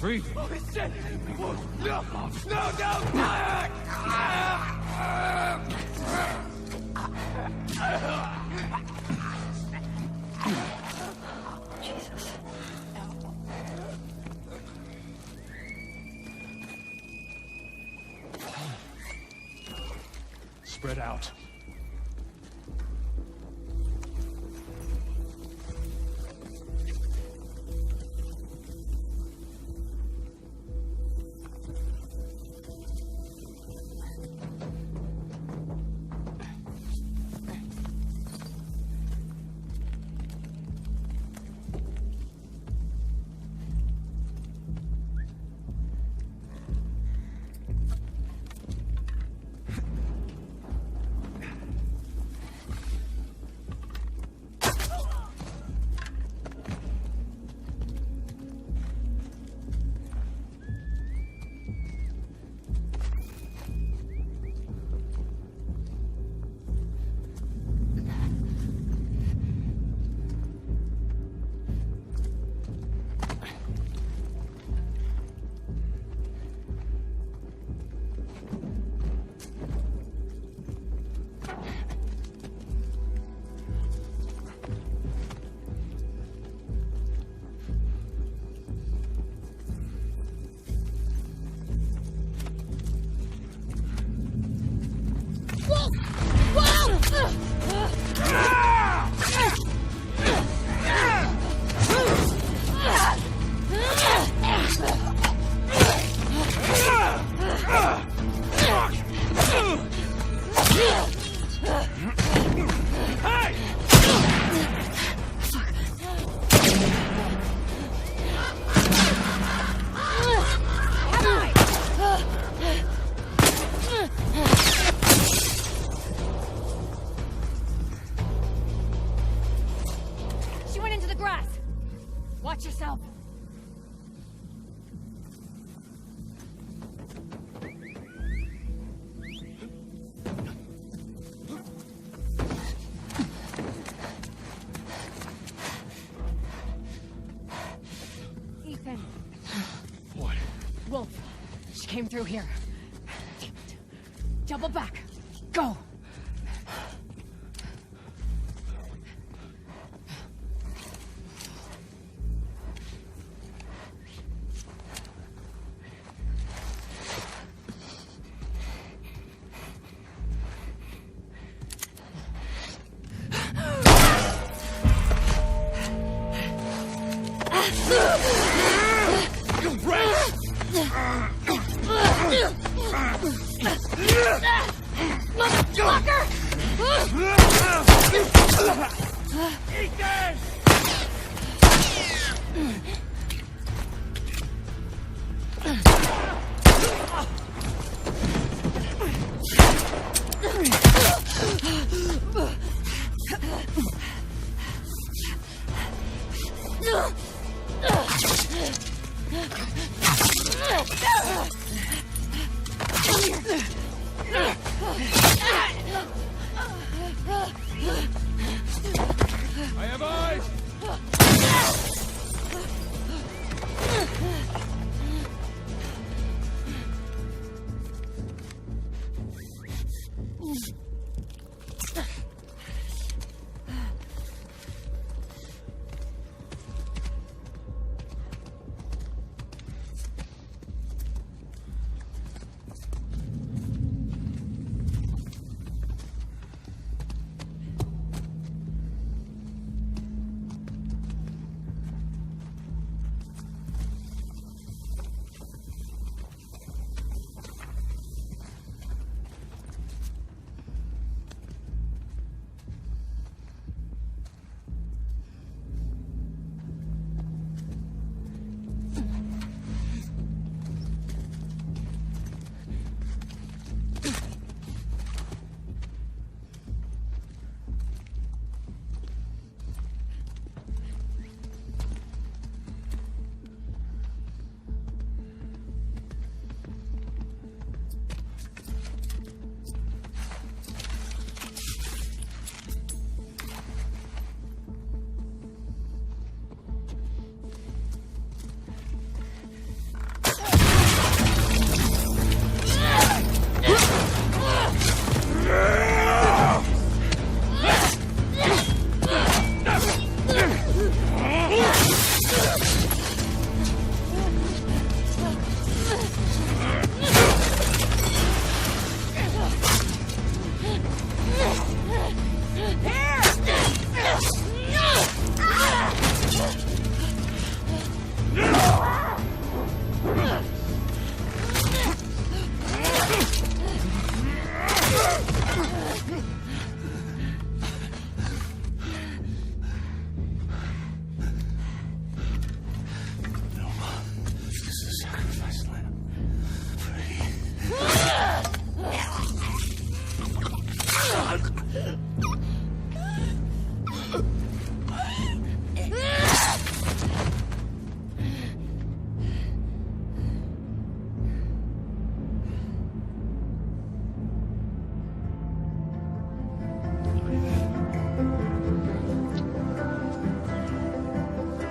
Free. Oh, shit! Oh, no! No, Jesus. Spread out. Watch yourself! Ethan. What? Wolf. She came through here. Damn it. Double back. Go! I have eyes!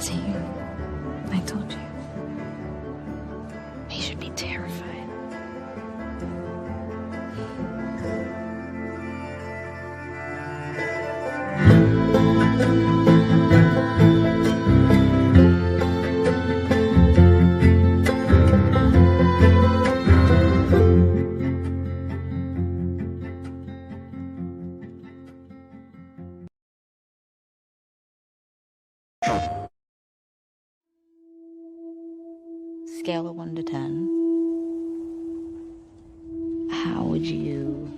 See, I told you. He should be terrified. Scale of 1 to 10. How would you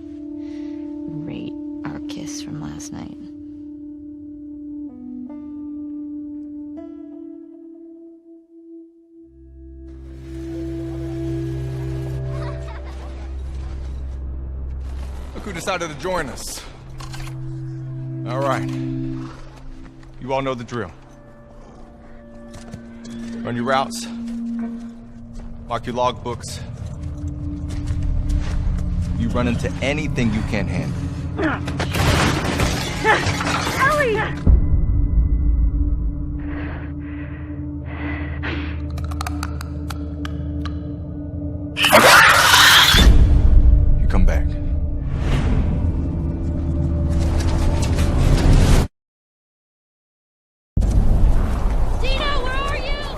rate our kiss from last night? Look who decided to join us. All right. You all know the drill. Run your routes. Mark your logbooks. You run into anything you can't handle. Ellie! You come back. Dina, where are you?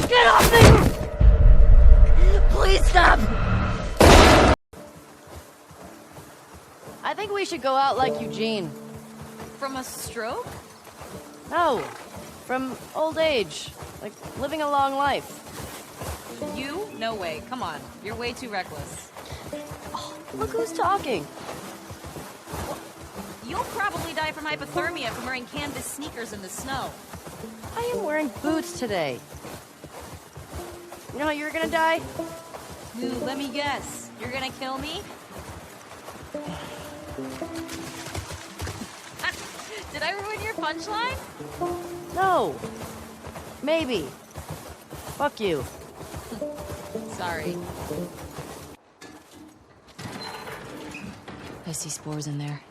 Get off me! Please stop! I think we should go out like Eugene. From a stroke? No, from old age. Like living a long life. You? No way. Come on. You're way too reckless. Look who's talking. You'll probably die from hypothermia from wearing canvas sneakers in the snow. I am wearing boots today. You know how you're gonna die? Ooh, let me guess. You're gonna kill me? Did I ruin your punchline? No. Maybe. Fuck you. Sorry. I see spores in there.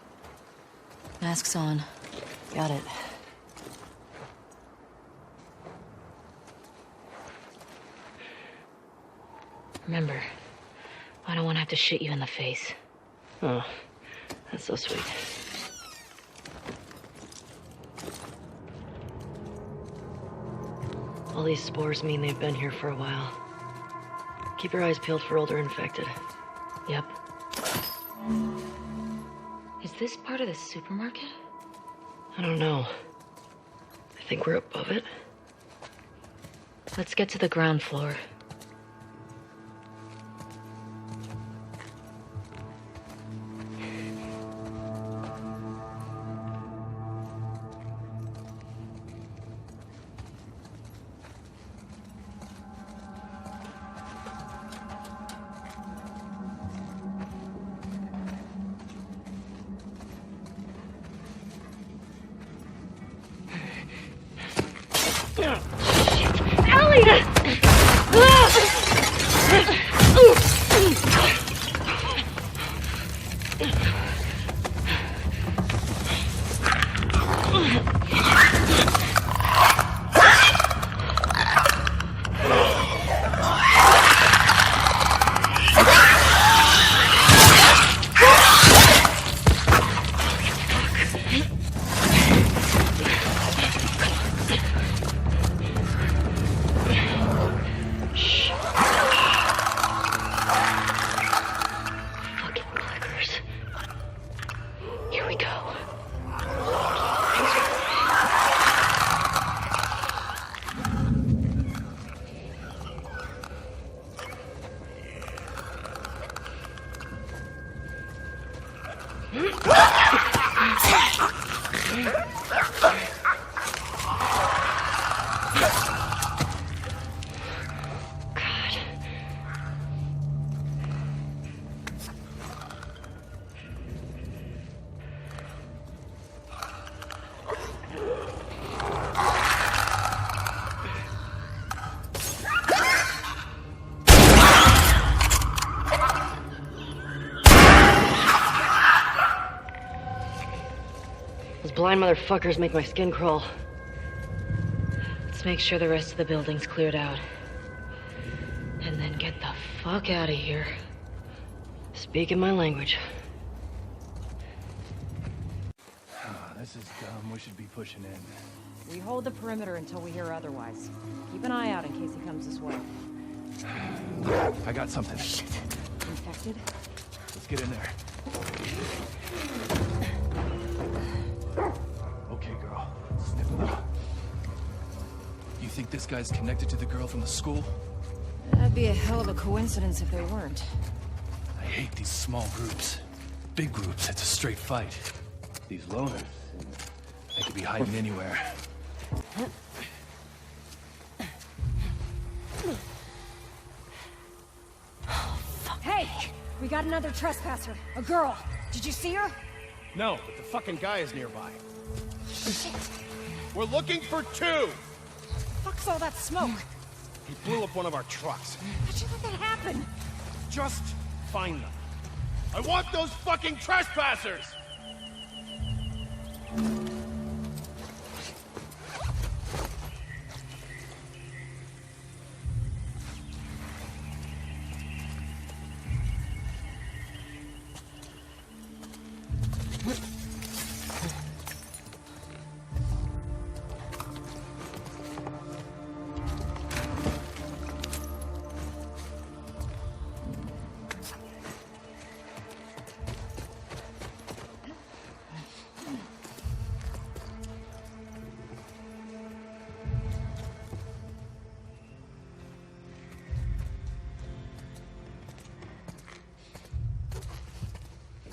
Mask's on. Got it. Remember, I don't want to have to shit you in the face. Oh, that's so sweet. All these spores mean they've been here for a while. Keep your eyes peeled for older infected. Yep. Is this part of the supermarket? I don't know. I think we're above it. Let's get to the ground floor. blind motherfuckers make my skin crawl. Let's make sure the rest of the building's cleared out. And then get the fuck out of here. Speaking my language. This is dumb. We should be pushing in. We hold the perimeter until we hear otherwise. Keep an eye out in case he comes this way. I got something. Infected? Let's get in there. Okay, girl. Sniff it up. You think this guy's connected to the girl from the school? That'd be a hell of a coincidence if they weren't. I hate these small groups. Big groups, it's a straight fight. These loners, they could be hiding anywhere. Hey! We got another trespasser. A girl. Did you see her? No, but the fucking guy is nearby. We're looking for two! Fuck's all that smoke? He blew up one of our trucks. How'd you let that happen? Just find them. I want those fucking trespassers!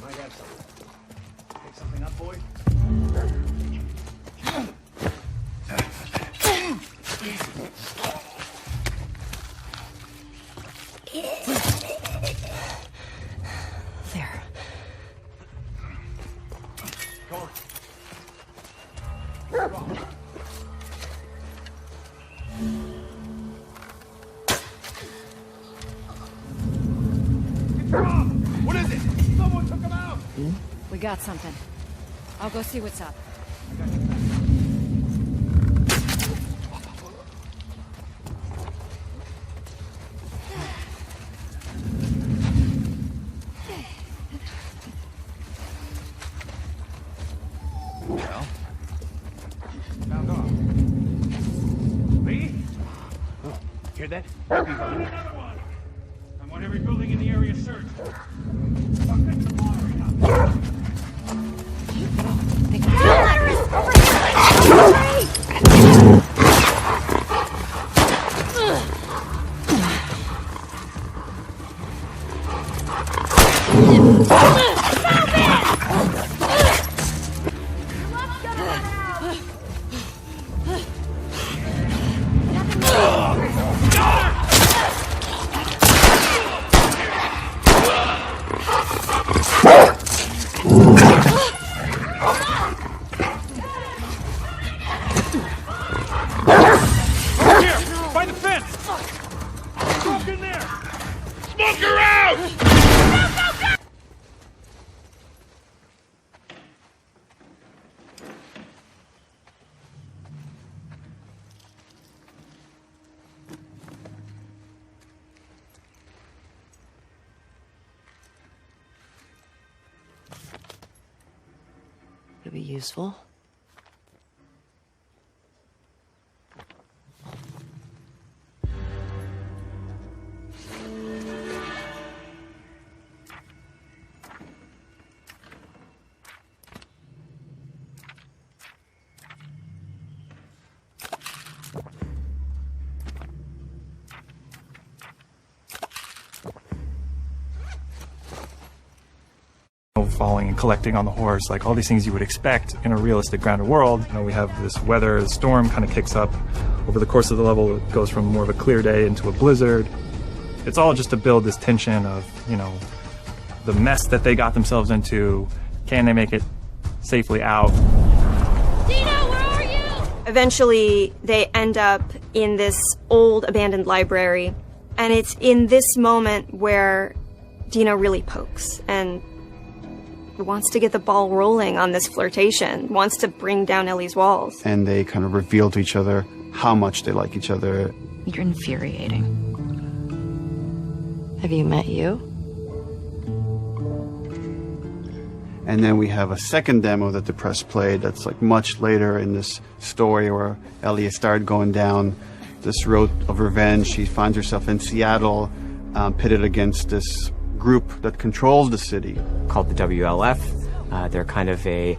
Might have something. Pick something up, boy. There. Go on. What is it? Someone took him out! We got something. I'll go see what's up. Well, found off. Lee? Oh, hear that? Another one! I want every building in the area searched. By the fence! Smoke in there! Smoke her out! Could be useful. Falling and collecting on the horse, like all these things you would expect in a realistic grounded world. You know, we have this weather, the storm kind of kicks up over the course of the level. It goes from more of a clear day into a blizzard. It's all just to build this tension of, you know, the mess that they got themselves into. Can they make it safely out? Dino, where are you? Eventually, they end up in this old abandoned library, and it's in this moment where Dino really pokes, and wants to get the ball rolling on this flirtation, wants to bring down Ellie's walls. And they kind of reveal to each other how much they like each other. You're infuriating. Have you met you? And then we have a second demo that the press played that's like much later in this story where Ellie started going down this road of revenge. She finds herself in Seattle, pitted against this group that controls the city. Called the WLF. They're kind of a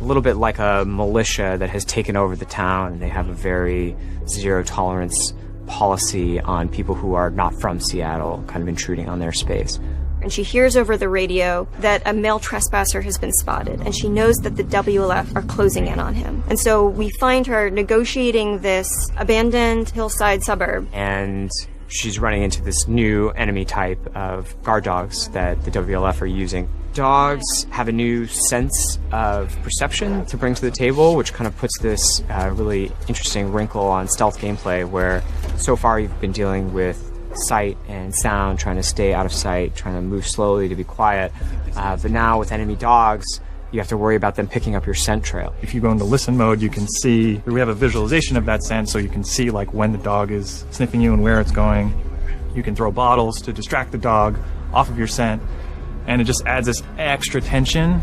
little bit like a militia that has taken over the town, and they have a very zero tolerance policy on people who are not from Seattle, kind of intruding on their space. And she hears over the radio that a male trespasser has been spotted, and she knows that the WLF are closing in on him. And so we find her negotiating this abandoned hillside suburb. And she's running into this new enemy type of guard dogs that the WLF are using. Dogs have a new sense of perception to bring to the table, which kind of puts this really interesting wrinkle on stealth gameplay, where so far you've been dealing with sight and sound, trying to stay out of sight, trying to move slowly to be quiet. But now with enemy dogs, you have to worry about them picking up your scent trail. If you go into listen mode, you can see, we have a visualization of that scent, so you can see like when the dog is sniffing you and where it's going. You can throw bottles to distract the dog off of your scent, and it just adds this extra tension.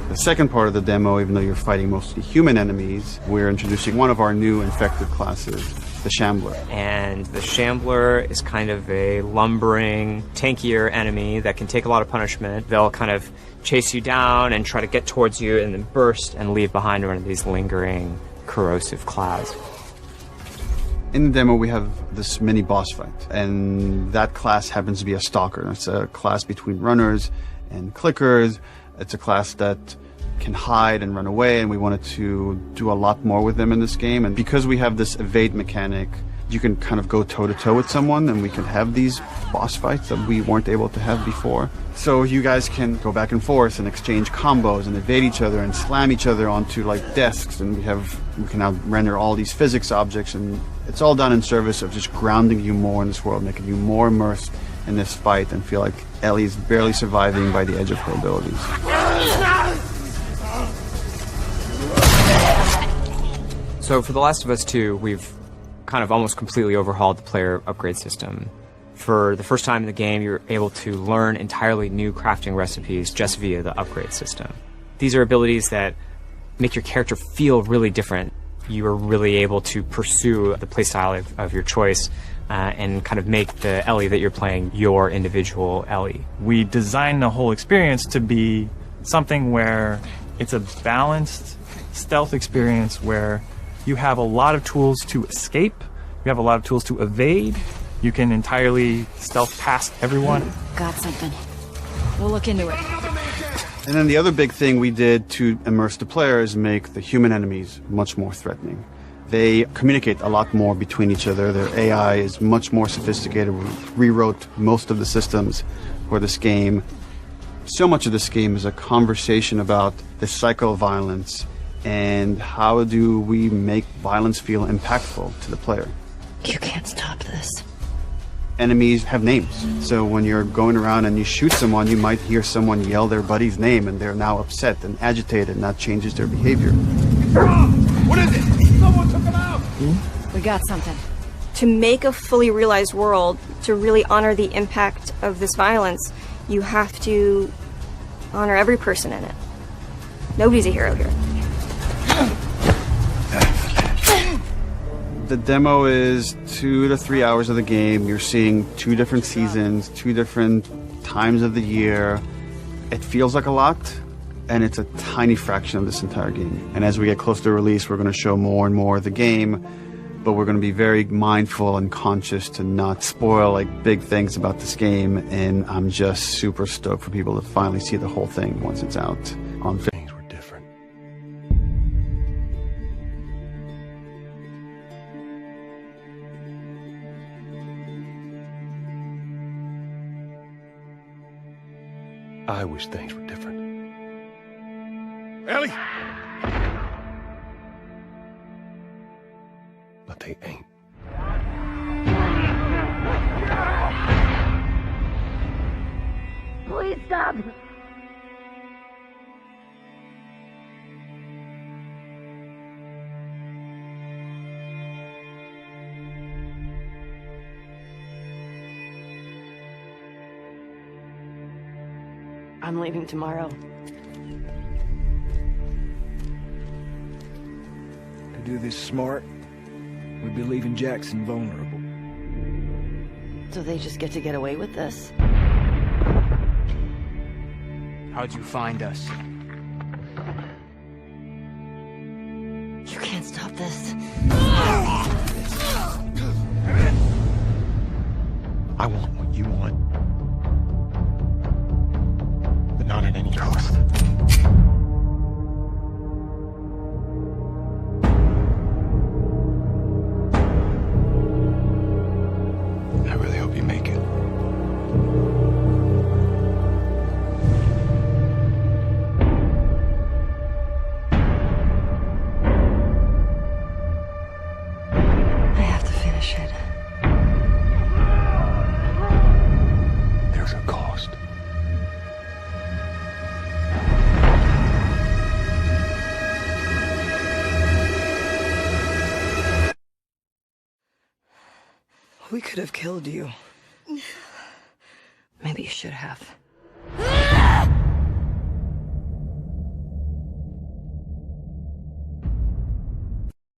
The second part of the demo, even though you're fighting mostly human enemies, we're introducing one of our new infected classes, the Shambler. And the Shambler is kind of a lumbering, tankier enemy that can take a lot of punishment. They'll kind of chase you down and try to get towards you and then burst and leave behind one of these lingering, corrosive clouds. In the demo, we have this mini boss fight, and that class happens to be a stalker. It's a class between runners and clickers. It's a class that can hide and run away, and we wanted to do a lot more with them in this game. And because we have this evade mechanic, you can kind of go toe-to-toe with someone, and we can have these boss fights that we weren't able to have before. So you guys can go back and forth and exchange combos and evade each other and slam each other onto like desks, and we can now render all these physics objects, and it's all done in service of just grounding you more in this world, making you more immersed in this fight and feel like Ellie's barely surviving by the edge of her abilities. So for The Last of Us 2, we've kind of almost completely overhauled the player upgrade system. For the first time in the game, you're able to learn entirely new crafting recipes just via the upgrade system. These are abilities that make your character feel really different. You are really able to pursue the playstyle of your choice and kind of make the Ellie that you're playing your individual Ellie. We designed the whole experience to be something where it's a balanced stealth experience where you have a lot of tools to escape, you have a lot of tools to evade, you can entirely stealth past everyone. Got something. We'll look into it. And then the other big thing we did to immerse the player is make the human enemies much more threatening. They communicate a lot more between each other. Their AI is much more sophisticated. We rewrote most of the systems for this game. So much of this game is a conversation about the cycle of violence and how do we make violence feel impactful to the player. You can't stop this. Enemies have names. So when you're going around and you shoot someone, you might hear someone yell their buddy's name and they're now upset and agitated, and that changes their behavior. What is it? Someone took him out! We got something. To make a fully realized world, to really honor the impact of this violence, you have to honor every person in it. Nobody's a hero here. The demo is 2 to 3 hours of the game. You're seeing 2 different seasons, 2 different times of the year. It feels like a lot, and it's a tiny fraction of this entire game. And as we get closer to release, we're going to show more and more of the game, but we're going to be very mindful and conscious to not spoil like big things about this game. And I'm just super stoked for people to finally see the whole thing once it's out on film. Things were different. I wish things were different. Ellie! But they ain't. job. I'm leaving tomorrow. To do this smart, we'd be leaving Jackson vulnerable. So they just get to get away with this? How'd you find us? You can't stop this. I want what you want. But not at any cost. I really hope you make it. I have to finish it. There's a cost. We could have killed you. Maybe you should have.